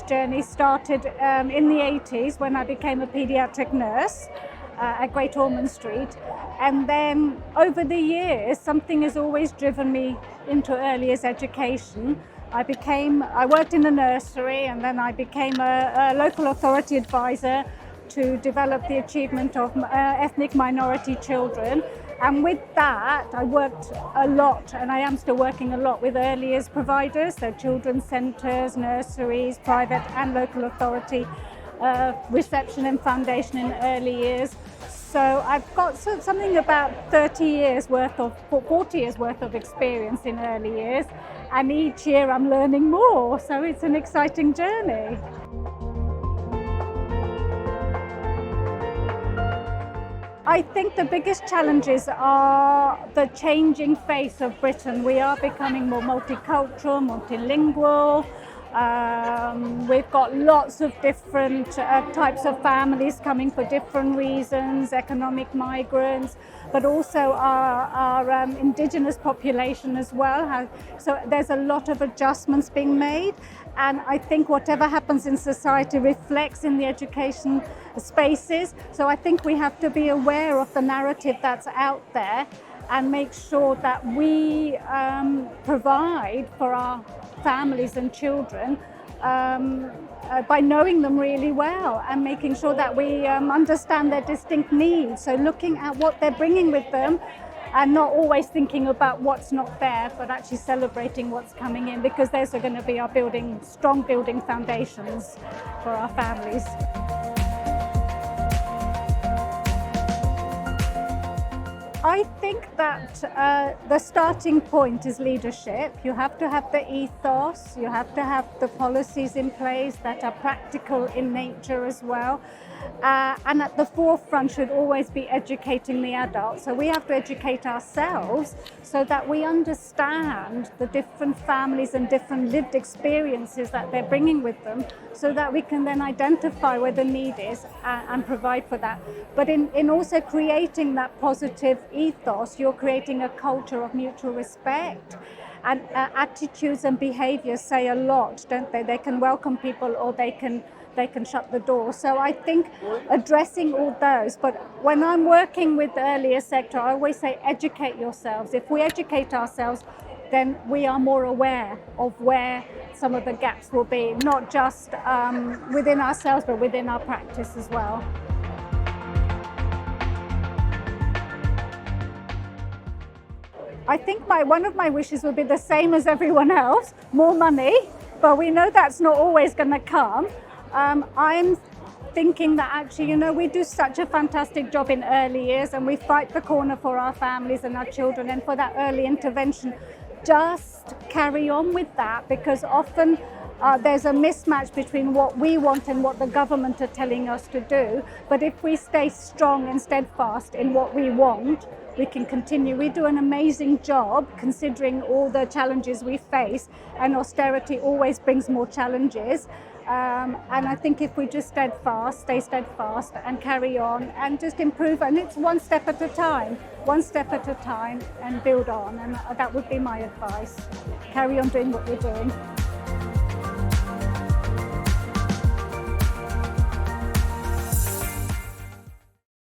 this journey started in the 80s when I became a paediatric nurse at Great Ormond Street. And then over the years, something has always driven me into early years education. I worked in a nursery, and then I became a local authority advisor to develop the achievement of ethnic minority children. And with that, I worked a lot, and I am still working a lot with early years providers, so children's centres, nurseries, private and local authority, reception and foundation in early years. So I've got something about 40 years worth of experience in early years, and each year I'm learning more, so it's an exciting journey. I think the biggest challenges are the changing face of Britain. We are becoming more multicultural, multilingual. We've got lots of different types of families coming for different reasons, economic migrants, but also our indigenous population as well. So there's a lot of adjustments being made. And I think whatever happens in society reflects in the education spaces. So I think we have to be aware of the narrative that's out there and make sure that we provide for our families and children by knowing them really well and making sure that we understand their distinct needs. So looking at what they're bringing with them and not always thinking about what's not there, but actually celebrating what's coming in, because those are going to be our strong building foundations for our families. I think that the starting point is leadership. You have to have the ethos, you have to have the policies in place that are practical in nature as well. And at the forefront should always be educating the adults. So we have to educate ourselves so that we understand the different families and different lived experiences that they're bringing with them, so that we can then identify where the need is and provide for that. But in also creating that positive ethos, you're creating a culture of mutual respect. And attitudes and behaviours say a lot, don't they? They can welcome people, or they can shut the door. So I think addressing all those, but when I'm working with the earlier sector, I always say educate yourselves. If we educate ourselves, then we are more aware of where some of the gaps will be, not just within ourselves, but within our practice as well. I think one of my wishes would be the same as everyone else, more money, but we know that's not always going to come. I'm thinking that actually, we do such a fantastic job in early years, and we fight the corner for our families and our children and for that early intervention. Just carry on with that, because often there's a mismatch between what we want and what the government are telling us to do. But if we stay strong and steadfast in what we want, we can continue. We do an amazing job considering all the challenges we face, and austerity always brings more challenges. And I think if we just stay steadfast and carry on and just improve, and it's one step at a time, and build on. And that would be my advice. Carry on doing what you're doing.